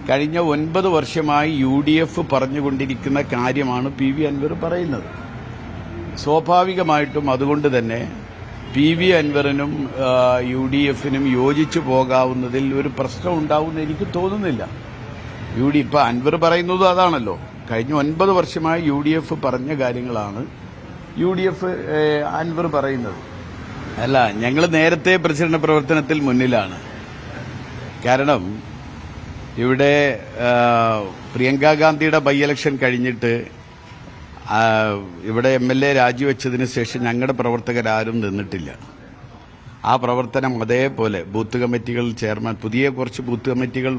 കഴിഞ്ഞ 9 വർഷമായി UDF പറഞ്ഞുകൊണ്ടിരിക്കുന്ന കാര്യമാണ് PV അൻവർ പറയുന്നത്. സ്വാഭാവികമായിട്ടും അതുകൊണ്ട് തന്നെ PV അൻവറിനും UDFനും യോജിച്ചു പോകാവുന്നതിൽ ഒരു പ്രശ്നം ഉണ്ടാവുമെന്ന് എനിക്ക് തോന്നുന്നില്ല. ഇപ്പൊ അൻവർ പറയുന്നതും അതാണല്ലോ. കഴിഞ്ഞ 9 വർഷമായി UDF പറഞ്ഞ കാര്യങ്ങളാണ് UDF അൻവർ പറയുന്നത്. അല്ല, ഞങ്ങൾ നേരത്തെ പ്രചരണ പ്രവർത്തനത്തിൽ മുന്നിലാണ്. കാരണം ഇവിടെ പ്രിയങ്ക ഗാന്ധിയുടെ ബൈ ഇലക്ഷൻ കഴിഞ്ഞിട്ട് ഇവിടെ MLA രാജിവെച്ചതിന് ശേഷം ഞങ്ങളുടെ പ്രവർത്തകരാരും നിന്നിട്ടില്ല. ആ പ്രവർത്തനം അതേപോലെ ബൂത്ത് കമ്മിറ്റികൾ ചെയർമാൻ പുതിയ കുറച്ച് ബൂത്ത് കമ്മിറ്റികൾ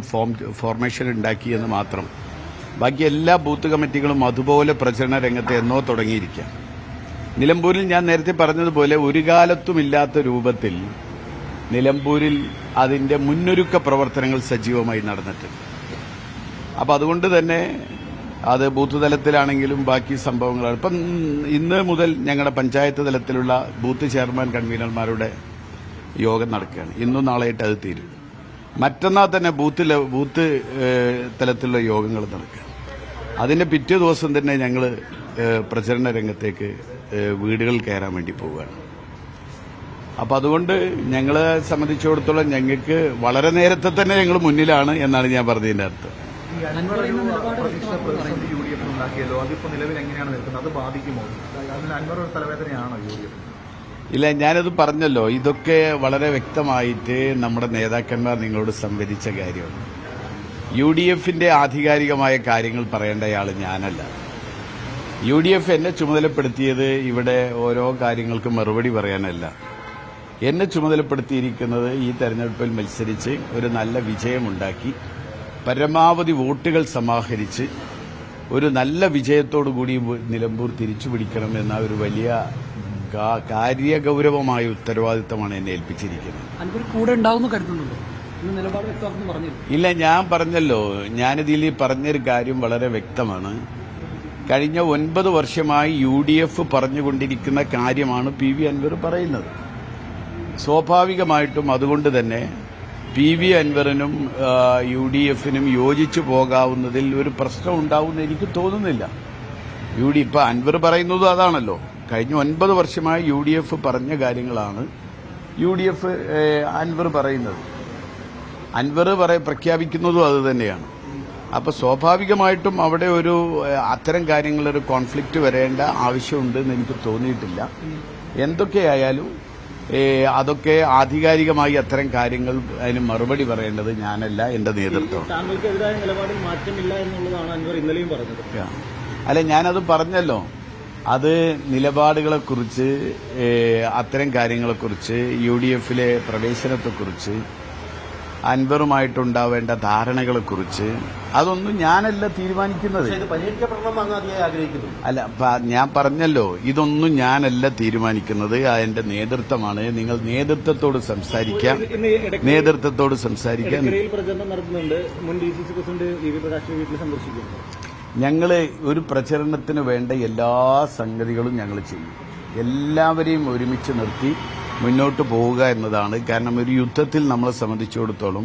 ഫോർമേഷൻ ഉണ്ടാക്കിയെന്ന് മാത്രം. ബാക്കി എല്ലാ ബൂത്ത് കമ്മിറ്റികളും അതുപോലെ പ്രചരണ രംഗത്ത് എന്നോ തുടങ്ങിയിരിക്കാം. നിലമ്പൂരിൽ ഞാൻ നേരത്തെ പറഞ്ഞതുപോലെ ഒരു കാലത്തുമില്ലാത്ത രൂപത്തിൽ നിലമ്പൂരിൽ അതിന്റെ മുന്നൊരുക്ക പ്രവർത്തനങ്ങൾ സജീവമായി നടന്നിട്ടുണ്ട്. അപ്പം അതുകൊണ്ട് തന്നെ അത് ബൂത്ത് തലത്തിലാണെങ്കിലും ബാക്കി സംഭവങ്ങളാണ്. ഇപ്പം ഇന്ന് മുതൽ ഞങ്ങളുടെ പഞ്ചായത്ത് തലത്തിലുള്ള ബൂത്ത് ചെയർമാൻ കൺവീനർമാരുടെ യോഗം നടക്കുകയാണ്. ഇന്നും നാളെയായിട്ട് അത് തീരും. മറ്റന്നാൾ തന്നെ ബൂത്ത് തലത്തിലുള്ള യോഗങ്ങൾ നടക്കുക. അതിന്റെ പിറ്റേ ദിവസം തന്നെ ഞങ്ങൾ പ്രചരണ രംഗത്തേക്ക് വീടുകൾ കയറാൻ വേണ്ടി പോവുകയാണ്. അപ്പം അതുകൊണ്ട് ഞങ്ങളെ സംബന്ധിച്ചിടത്തോളം ഞങ്ങൾക്ക് വളരെ നേരത്തെ തന്നെ ഞങ്ങൾ മുന്നിലാണ് എന്നാണ് ഞാൻ പറഞ്ഞതിന്റെ അർത്ഥം. ഇല്ല, ഞാനത് പറഞ്ഞല്ലോ. ഇതൊക്കെ വളരെ വ്യക്തമായിട്ട് നമ്മുടെ നേതാക്കന്മാർ നിങ്ങളോട് സംവദിച്ച കാര്യമാണ്. UDFന്റെ ആധികാരികമായ കാര്യങ്ങൾ പറയേണ്ടയാൾ ഞാനല്ല. UDF എന്നെ ചുമതലപ്പെടുത്തിയത് ഇവിടെ ഓരോ കാര്യങ്ങൾക്കും മറുപടി പറയാനല്ല. എന്നെ ചുമതലപ്പെടുത്തിയിരിക്കുന്നത് ഈ തെരഞ്ഞെടുപ്പിൽ മത്സരിച്ച് ഒരു നല്ല വിജയമുണ്ടാക്കി പരമാവധി വോട്ടുകൾ സമാഹരിച്ച് ഒരു നല്ല വിജയത്തോടുകൂടി നിലമ്പൂർ തിരിച്ചുപിടിക്കണമെന്ന ഒരു വലിയ കാര്യഗൌരവമായ ഉത്തരവാദിത്തമാണ് എന്നെ ഏൽപ്പിച്ചിരിക്കുന്നത്. ഇല്ല, ഞാൻ പറഞ്ഞല്ലോ. ഞാനിതിൽ പറഞ്ഞൊരു കാര്യം വളരെ വ്യക്തമാണ്. കഴിഞ്ഞ 9 വർഷമായി UDF പറഞ്ഞുകൊണ്ടിരിക്കുന്ന കാര്യമാണ് PV അൻവർ പറയുന്നത്. സ്വാഭാവികമായിട്ടും അതുകൊണ്ട് തന്നെ PV അൻവറിനും UDFനും യോജിച്ചു പോകാവുന്നതിൽ ഒരു പ്രശ്നം ഉണ്ടാവുമെന്ന് എനിക്ക് തോന്നുന്നില്ല. ഇപ്പൊ അൻവർ പറയുന്നതും അതാണല്ലോ. കഴിഞ്ഞ 9 വർഷമായി UDF പറഞ്ഞ കാര്യങ്ങളാണ് UDF അൻവർ പറയുന്നത്. അൻവർ പ്രഖ്യാപിക്കുന്നതും അത് തന്നെയാണ്. അപ്പൊ സ്വാഭാവികമായിട്ടും അവിടെ ഒരു അത്തരം കാര്യങ്ങളൊരു കോൺഫ്ലിക്റ്റ് വരേണ്ട ആവശ്യമുണ്ടെന്ന് എനിക്ക് തോന്നിയിട്ടില്ല. എന്തൊക്കെയായാലും അതൊക്കെ ആധികാരികമായി അത്തരം കാര്യങ്ങൾ അതിന് മറുപടി പറയേണ്ടത് ഞാനല്ല, എന്റെ നേതൃത്വം. താങ്കൾക്കെതിരായ നിലപാടിൽ മാറ്റമില്ല എന്നുള്ളതാണ് അൻവർ ഇന്നലെയും പറഞ്ഞത്. അല്ല, ഞാനത് പറഞ്ഞല്ലോ. അത് നിലപാടുകളെക്കുറിച്ച്, അത്തരം കാര്യങ്ങളെക്കുറിച്ച്, UDFലെ പ്രവേശനത്തെക്കുറിച്ച്, അൻവറുമായിട്ടുണ്ടാവേണ്ട ധാരണകളെക്കുറിച്ച് അതൊന്നും ഞാനല്ല തീരുമാനിക്കുന്നത്. അല്ല, ഞാൻ പറഞ്ഞല്ലോ, ഇതൊന്നും ഞാനല്ല തീരുമാനിക്കുന്നത്. എന്റെ നേതൃത്വമാണ്. നിങ്ങൾ നേതൃത്വത്തോട് സംസാരിക്കാം. പ്രചരണം നടത്തുന്നുണ്ട്. മുൻ DCC പ്രസിഡന്റ് VV പ്രകാശിന്റെ വീട്ടിൽ സന്ദർശിക്കുന്നു. ഞങ്ങള് ഒരു പ്രചരണത്തിന് വേണ്ട എല്ലാ സംഗതികളും ഞങ്ങൾ ചെയ്യും. എല്ലാവരെയും ഒരുമിച്ച് നിർത്തി മുന്നോട്ട് പോവുക എന്നതാണ്. കാരണം ഒരു യുദ്ധത്തിൽ നമ്മളെ സംബന്ധിച്ചിടത്തോളം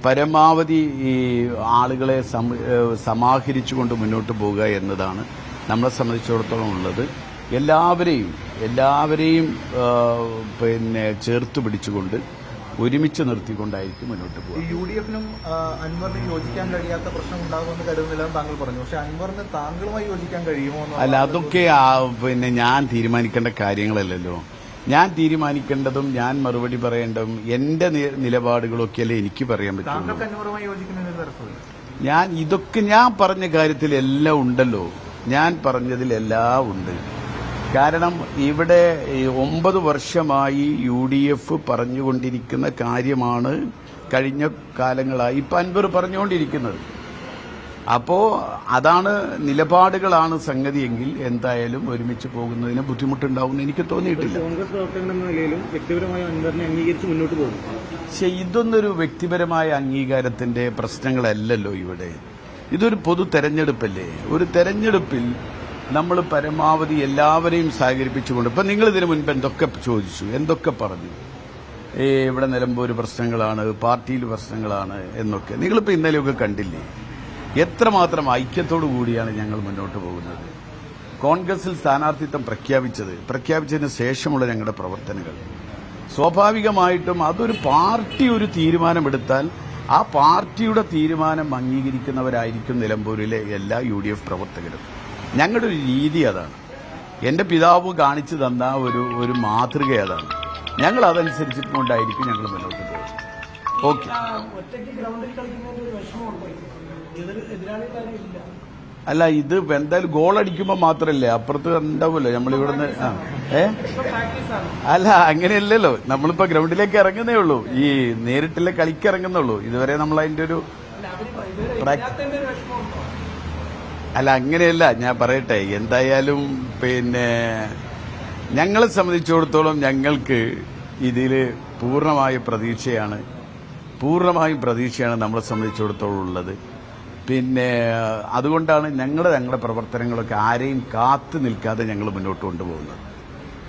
പരമാവധി ഈ ആളുകളെ സമാഹരിച്ചുകൊണ്ട് മുന്നോട്ട് പോവുക എന്നതാണ് നമ്മളെ സംബന്ധിച്ചിടത്തോളം ഉള്ളത്. എല്ലാവരെയും പിന്നെ ചേർത്ത് പിടിച്ചുകൊണ്ട് ഒരുമിച്ച് നിർത്തിക്കൊണ്ടായിരിക്കും മുന്നോട്ട് പോകുക. UDFനും അൻവറിനും യോജിക്കാൻ കഴിയാത്ത പ്രശ്നം ഉണ്ടാകുമെന്ന് കരുതുന്നില്ലെന്ന് താങ്കൾ പറഞ്ഞു. പക്ഷെ അൻവറിന് താങ്കളുമായി യോജിക്കാൻ കഴിയുമോ? അല്ല, അതൊക്കെ പിന്നെ ഞാൻ തീരുമാനിക്കേണ്ട കാര്യങ്ങളല്ലല്ലോ. ഞാൻ തീരുമാനിക്കേണ്ടതും ഞാൻ മറുപടി പറയേണ്ടതും എന്റെ നിലപാടുകളൊക്കെയല്ലേ എനിക്ക് പറയാൻ പറ്റുള്ളൂ. ഞാൻ പറഞ്ഞ കാര്യത്തിൽ എല്ലാം ഉണ്ടല്ലോ. ഞാൻ പറഞ്ഞതിൽ എല്ലാം ഉണ്ട്. കാരണം ഇവിടെ 9 വർഷമായി UDF പറഞ്ഞുകൊണ്ടിരിക്കുന്ന കാര്യമാണ് കഴിഞ്ഞ കാലങ്ങളായി ഇപ്പൊ അൻവർ പറഞ്ഞുകൊണ്ടിരിക്കുന്നത്. അപ്പോ അതാണ് നിലപാടുകളാണ് സംഗതിയെങ്കിൽ എന്തായാലും ഒരുമിച്ച് പോകുന്നതിന് ബുദ്ധിമുട്ടുണ്ടാവും എനിക്ക് തോന്നിയിട്ടില്ല. കോൺഗ്രസ് പ്രവർത്തകൻ എന്ന നിലയിലും വ്യക്തിപരമായ അൻവറിനെ അംഗീകരിച്ച് മുന്നോട്ട് പോകും. പക്ഷെ ഇതൊന്നൊരു വ്യക്തിപരമായ അംഗീകാരത്തിന്റെ പ്രശ്നങ്ങളല്ലല്ലോ ഇവിടെ. ഇതൊരു പൊതു തെരഞ്ഞെടുപ്പല്ലേ. ഒരു തെരഞ്ഞെടുപ്പിൽ നമ്മൾ പരമാവധി എല്ലാവരെയും സഹകരിപ്പിച്ചുകൊണ്ട് ഇപ്പൊ നിങ്ങൾ ഇതിനു മുൻപ് എന്തൊക്കെ ചോദിച്ചു, എന്തൊക്കെ പറഞ്ഞു. ഇവിടെ നിലമ്പൂർ പ്രശ്നങ്ങളാണ്, പാർട്ടിയിൽ പ്രശ്നങ്ങളാണ് എന്നൊക്കെ നിങ്ങളിപ്പോൾ ഇന്നലെയൊക്കെ കണ്ടില്ലേ. എത്രമാത്രം ഐക്യത്തോടു കൂടിയാണ് ഞങ്ങൾ മുന്നോട്ട് പോകുന്നത്. കോൺഗ്രസിൽ സ്ഥാനാർത്ഥിത്വം പ്രഖ്യാപിച്ചതിന് ശേഷമുള്ള ഞങ്ങളുടെ പ്രവർത്തനങ്ങൾ സ്വാഭാവികമായിട്ടും അതൊരു പാർട്ടി ഒരു തീരുമാനമെടുത്താൽ ആ പാർട്ടിയുടെ തീരുമാനം അംഗീകരിക്കുന്നവരായിരിക്കും നിലമ്പൂരിലെ എല്ലാ UDF പ്രവർത്തകരും. ഞങ്ങളുടെ ഒരു രീതി അതാണ്. എന്റെ പിതാവ് കാണിച്ചു തന്ന ഒരു മാതൃക അതാണ്. ഞങ്ങൾ അതനുസരിച്ചിട്ടുകൊണ്ടായിരിക്കും ഞങ്ങൾ മുന്നോട്ട് പോകുന്നത്. ഓക്കെ. അല്ല, ഇത് എന്തായാലും ഗോൾ അടിക്കുമ്പോൾ മാത്രമല്ലേ, അപ്പുറത്ത് ഉണ്ടാവുമല്ലോ നമ്മളിവിടുന്ന്. അല്ല, അങ്ങനെയല്ലല്ലോ. നമ്മളിപ്പോ ഗ്രൗണ്ടിലേക്ക് ഇറങ്ങുന്നേ ഉള്ളൂ, ഈ നേരിട്ടുള്ള കളിക്ക് ഇറങ്ങുന്നുള്ളൂ. ഇതുവരെ നമ്മൾ അതിന്റെ ഒരു അല്ല, അങ്ങനെയല്ല. ഞാൻ പറയട്ടെ, എന്തായാലും ഞങ്ങളെ സംബന്ധിച്ചിടത്തോളം ഞങ്ങൾക്ക് ഇതിൽ പൂർണ്ണമായും പ്രതീക്ഷയാണ് നമ്മളെ സംബന്ധിച്ചിടത്തോളം ഉള്ളത്. അതുകൊണ്ടാണ് ഞങ്ങളുടെ പ്രവർത്തനങ്ങളൊക്കെ ആരെയും കാത്തു നിൽക്കാതെ ഞങ്ങൾ മുന്നോട്ട് കൊണ്ടുപോകുന്നത്.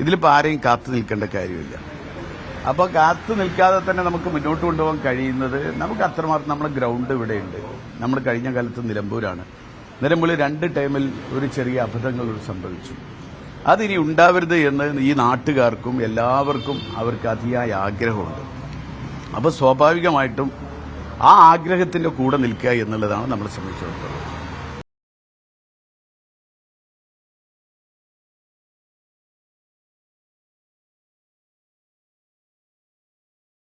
ഇതിലിപ്പോൾ ആരെയും കാത്തു നിൽക്കേണ്ട കാര്യമില്ല. അപ്പോൾ കാത്തു നിൽക്കാതെ തന്നെ നമുക്ക് മുന്നോട്ട് കൊണ്ടുപോകാൻ കഴിയുന്നത് നമുക്ക് അത്രമാത്രം നമ്മുടെ ഗ്രൗണ്ട് ഇവിടെയുണ്ട്. നമ്മൾ കഴിഞ്ഞ കാലത്ത് നിലമ്പൂരാണ്. നിലമ്പൂരിൽ 2 ടൈമിൽ ഒരു ചെറിയ അബദ്ധങ്ങൾ സംഭവിച്ചു. അതിനി ഉണ്ടാവരുത് എന്ന് ഈ നാട്ടുകാർക്കും എല്ലാവർക്കും അവർക്ക് അതിയായ ആഗ്രഹമുണ്ട്. അപ്പോൾ സ്വാഭാവികമായിട്ടും ആ ആഗ്രഹത്തിന്റെ കൂടെ നിൽക്കുക എന്നുള്ളതാണ് നമ്മളെ സംബന്ധിച്ചിടത്തോളം.